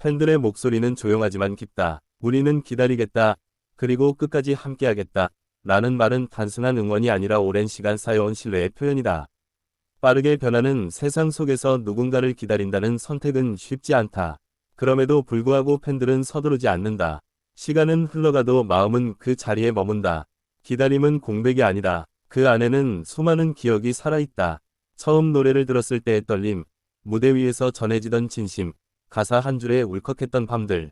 팬들의 목소리는 조용하지만 깊다. 우리는 기다리겠다. 그리고 끝까지 함께하겠다. 라는 말은 단순한 응원이 아니라 오랜 시간 쌓여온 신뢰의 표현이다. 빠르게 변하는 세상 속에서 누군가를 기다린다는 선택은 쉽지 않다. 그럼에도 불구하고 팬들은 서두르지 않는다. 시간은 흘러가도 마음은 그 자리에 머문다. 기다림은 공백이 아니다. 그 안에는 수많은 기억이 살아있다. 처음 노래를 들었을 때의 떨림, 무대 위에서 전해지던 진심, 가사 한 줄에 울컥했던 밤들.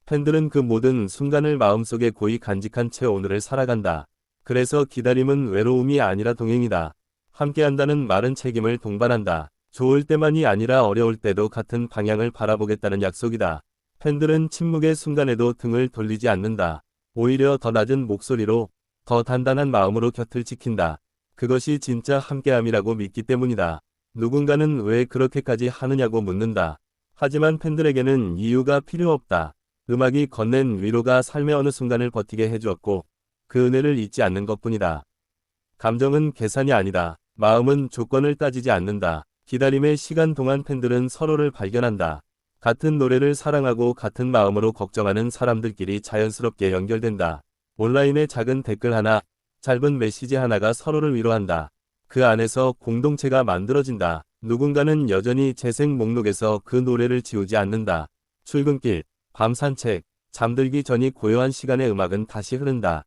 팬들은 그 모든 순간을 마음속에 고이 간직한 채 오늘을 살아간다. 그래서 기다림은 외로움이 아니라 동행이다. 함께한다는 말은 책임을 동반한다. 좋을 때만이 아니라 어려울 때도 같은 방향을 바라보겠다는 약속이다. 팬들은 침묵의 순간에도 등을 돌리지 않는다. 오히려 더 낮은 목소리로, 더 단단한 마음으로 곁을 지킨다. 그것이 진짜 함께함이라고 믿기 때문이다. 누군가는 왜 그렇게까지 하느냐고 묻는다. 하지만 팬들에게는 이유가 필요 없다. 음악이 건넨 위로가 삶의 어느 순간을 버티게 해주었고 그 은혜를 잊지 않는 것뿐이다. 감정은 계산이 아니다. 마음은 조건을 따지지 않는다. 기다림의 시간 동안 팬들은 서로를 발견한다. 같은 노래를 사랑하고 같은 마음으로 걱정하는 사람들끼리 자연스럽게 연결된다. 온라인의 작은 댓글 하나, 짧은 메시지 하나가 서로를 위로한다. 그 안에서 공동체가 만들어진다. 누군가는 여전히 재생 목록에서 그 노래를 지우지 않는다. 출근길, 밤 산책, 잠들기 전이 고요한 시간의 음악은 다시 흐른다.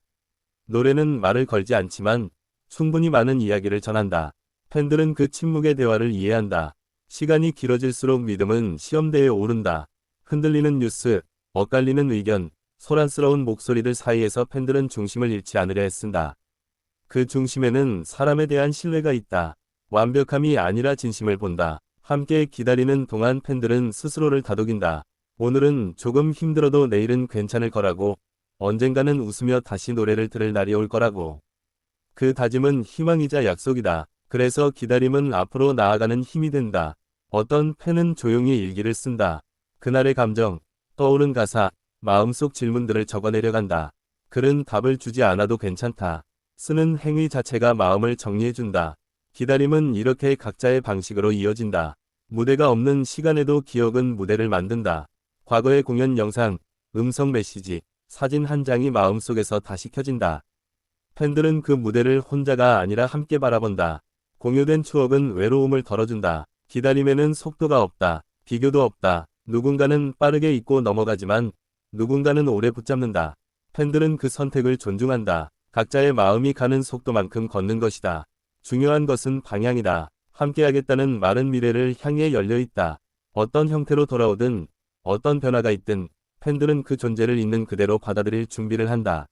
노래는 말을 걸지 않지만 충분히 많은 이야기를 전한다. 팬들은 그 침묵의 대화를 이해한다. 시간이 길어질수록 믿음은 시험대에 오른다. 흔들리는 뉴스, 엇갈리는 의견, 소란스러운 목소리들 사이에서 팬들은 중심을 잃지 않으려 애쓴다. 그 중심에는 사람에 대한 신뢰가 있다. 완벽함이 아니라 진심을 본다. 함께 기다리는 동안 팬들은 스스로를 다독인다. 오늘은 조금 힘들어도 내일은 괜찮을 거라고. 언젠가는 웃으며 다시 노래를 들을 날이 올 거라고. 그 다짐은 희망이자 약속이다. 그래서 기다림은 앞으로 나아가는 힘이 된다. 어떤 팬은 조용히 일기를 쓴다. 그날의 감정, 떠오른 가사, 마음속 질문들을 적어내려간다. 글은 답을 주지 않아도 괜찮다. 쓰는 행위 자체가 마음을 정리해준다. 기다림은 이렇게 각자의 방식으로 이어진다. 무대가 없는 시간에도 기억은 무대를 만든다. 과거의 공연 영상, 음성 메시지, 사진 한 장이 마음속에서 다시 켜진다. 팬들은 그 무대를 혼자가 아니라 함께 바라본다. 공유된 추억은 외로움을 덜어준다. 기다림에는 속도가 없다. 비교도 없다. 누군가는 빠르게 잊고 넘어가지만 누군가는 오래 붙잡는다. 팬들은 그 선택을 존중한다. 각자의 마음이 가는 속도만큼 걷는 것이다. 중요한 것은 방향이다. 함께하겠다는 말은 미래를 향해 열려있다. 어떤 형태로 돌아오든 어떤 변화가 있든 팬들은 그 존재를 있는 그대로 받아들일 준비를 한다.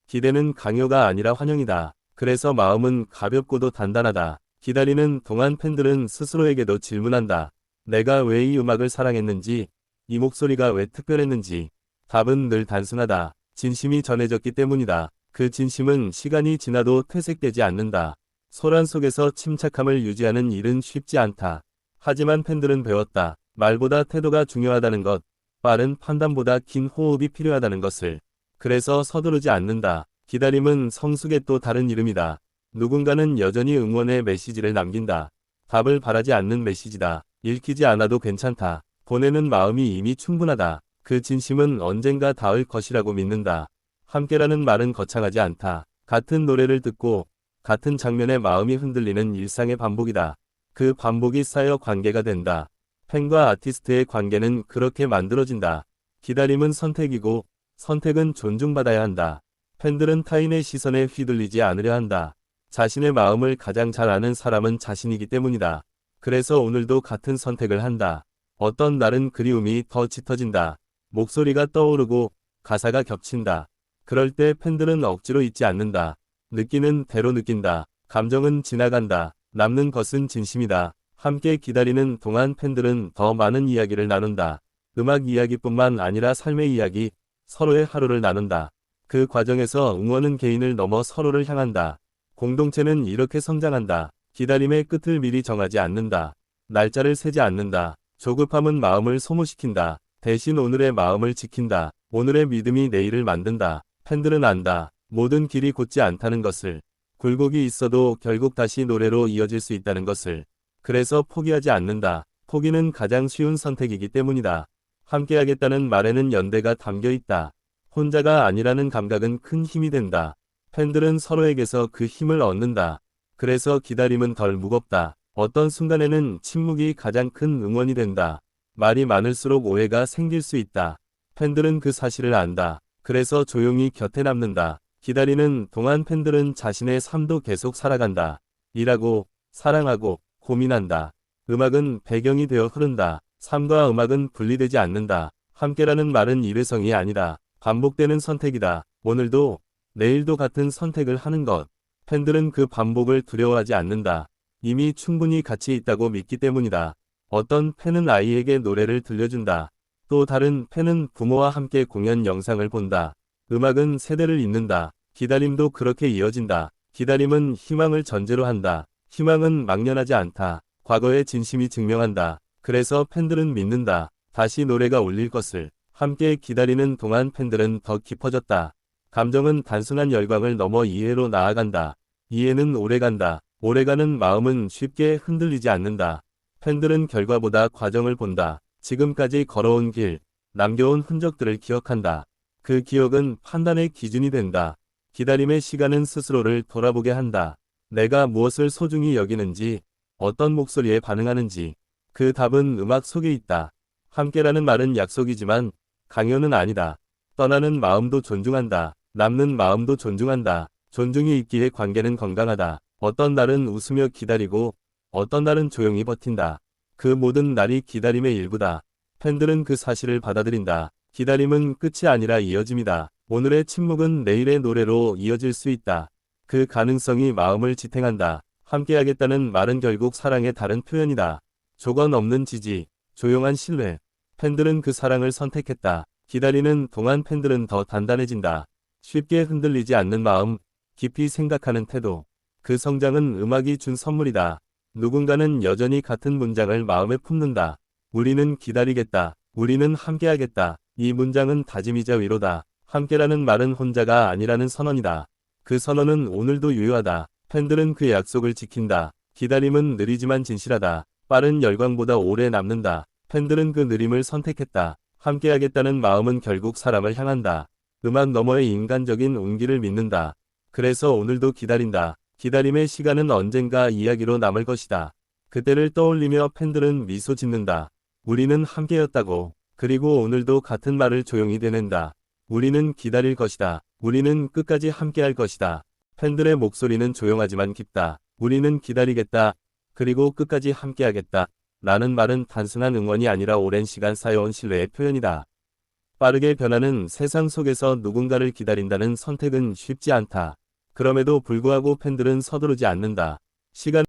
기대는 강요가 아니라 환영이다. 그래서 마음은 가볍고도 단단하다. 기다리는 동안 팬들은 스스로에게도 질문한다. 내가 왜 이 음악을 사랑했는지, 이 목소리가 왜 특별했는지. 답은 늘 단순하다. 진심이 전해졌기 때문이다. 그 진심은 시간이 지나도 퇴색되지 않는다. 소란 속에서 침착함을 유지하는 일은 쉽지 않다. 하지만 팬들은 배웠다. 말보다 태도가 중요하다는 것, 빠른 판단보다 긴 호흡이 필요하다는 것을. 그래서 서두르지 않는다. 기다림은 성숙의 또 다른 이름이다. 누군가는 여전히 응원의 메시지를 남긴다. 답을 바라지 않는 메시지다. 읽히지 않아도 괜찮다. 보내는 마음이 이미 충분하다. 그 진심은 언젠가 닿을 것이라고 믿는다. 함께라는 말은 거창하지 않다. 같은 노래를 듣고 같은 장면에 마음이 흔들리는 일상의 반복이다. 그 반복이 쌓여 관계가 된다. 팬과 아티스트의 관계는 그렇게 만들어진다. 기다림은 선택이고 선택은 존중받아야 한다. 팬들은 타인의 시선에 휘둘리지 않으려 한다. 자신의 마음을 가장 잘 아는 사람은 자신이기 때문이다. 그래서 오늘도 같은 선택을 한다. 어떤 날은 그리움이 더 짙어진다. 목소리가 떠오르고 가사가 겹친다. 그럴 때 팬들은 억지로 잊지 않는다. 느끼는 대로 느낀다. 감정은 지나간다. 남는 것은 진심이다. 함께 기다리는 동안 팬들은 더 많은 이야기를 나눈다. 음악 이야기뿐만 아니라 삶의 이야기, 서로의 하루를 나눈다. 그 과정에서 응원은 개인을 넘어 서로를 향한다. 공동체는 이렇게 성장한다. 기다림의 끝을 미리 정하지 않는다. 날짜를 세지 않는다. 조급함은 마음을 소모시킨다. 대신 오늘의 마음을 지킨다. 오늘의 믿음이 내일을 만든다. 팬들은 안다. 모든 길이 곧지 않다는 것을. 굴곡이 있어도 결국 다시 노래로 이어질 수 있다는 것을. 그래서 포기하지 않는다. 포기는 가장 쉬운 선택이기 때문이다. 함께하겠다는 말에는 연대가 담겨 있다. 혼자가 아니라는 감각은 큰 힘이 된다. 팬들은 서로에게서 그 힘을 얻는다. 그래서 기다림은 덜 무겁다. 어떤 순간에는 침묵이 가장 큰 응원이 된다. 말이 많을수록 오해가 생길 수 있다. 팬들은 그 사실을 안다. 그래서 조용히 곁에 남는다. 기다리는 동안 팬들은 자신의 삶도 계속 살아간다. 일하고, 사랑하고, 고민한다. 음악은 배경이 되어 흐른다. 삶과 음악은 분리되지 않는다. 함께라는 말은 일회성이 아니다. 반복되는 선택이다. 오늘도, 내일도 같은 선택을 하는 것. 팬들은 그 반복을 두려워하지 않는다. 이미 충분히 가치 있다고 믿기 때문이다. 어떤 팬은 아이에게 노래를 들려준다. 또 다른 팬은 부모와 함께 공연 영상을 본다. 음악은 세대를 잇는다. 기다림도 그렇게 이어진다. 기다림은 희망을 전제로 한다. 희망은 막연하지 않다. 과거의 진심이 증명한다. 그래서 팬들은 믿는다. 다시 노래가 울릴 것을. 함께 기다리는 동안 팬들은 더 깊어졌다. 감정은 단순한 열광을 넘어 이해로 나아간다. 이해는 오래간다. 오래가는 마음은 쉽게 흔들리지 않는다. 팬들은 결과보다 과정을 본다. 지금까지 걸어온 길, 남겨온 흔적들을 기억한다. 그 기억은 판단의 기준이 된다. 기다림의 시간은 스스로를 돌아보게 한다. 내가 무엇을 소중히 여기는지, 어떤 목소리에 반응하는지, 그 답은 음악 속에 있다. 함께라는 말은 약속이지만 강요는 아니다. 떠나는 마음도 존중한다. 남는 마음도 존중한다. 존중이 있기에 관계는 건강하다. 어떤 날은 웃으며 기다리고 어떤 날은 조용히 버틴다. 그 모든 날이 기다림의 일부다. 팬들은 그 사실을 받아들인다. 기다림은 끝이 아니라 이어짐이다. 오늘의 침묵은 내일의 노래로 이어질 수 있다. 그 가능성이 마음을 지탱한다. 함께하겠다는 말은 결국 사랑의 다른 표현이다. 조건 없는 지지, 조용한 신뢰. 팬들은 그 사랑을 선택했다. 기다리는 동안 팬들은 더 단단해진다. 쉽게 흔들리지 않는 마음, 깊이 생각하는 태도. 그 성장은 음악이 준 선물이다. 누군가는 여전히 같은 문장을 마음에 품는다. 우리는 기다리겠다. 우리는 함께하겠다. 이 문장은 다짐이자 위로다. 함께라는 말은 혼자가 아니라는 선언이다. 그 선언은 오늘도 유효하다. 팬들은 그 약속을 지킨다. 기다림은 느리지만 진실하다. 빠른 열광보다 오래 남는다. 팬들은 그 느림을 선택했다. 함께하겠다는 마음은 결국 사람을 향한다. 음악 너머의 인간적인 온기를 믿는다. 그래서 오늘도 기다린다. 기다림의 시간은 언젠가 이야기로 남을 것이다. 그때를 떠올리며 팬들은 미소 짓는다. 우리는 함께였다고. 그리고 오늘도 같은 말을 조용히 되낸다. 우리는 기다릴 것이다. 우리는 끝까지 함께할 것이다. 팬들의 목소리는 조용하지만 깊다. 우리는 기다리겠다. 그리고 끝까지 함께하겠다. 라는 말은 단순한 응원이 아니라 오랜 시간 쌓여온 신뢰의 표현이다. 빠르게 변하는 세상 속에서 누군가를 기다린다는 선택은 쉽지 않다. 그럼에도 불구하고 팬들은 서두르지 않는다. 시간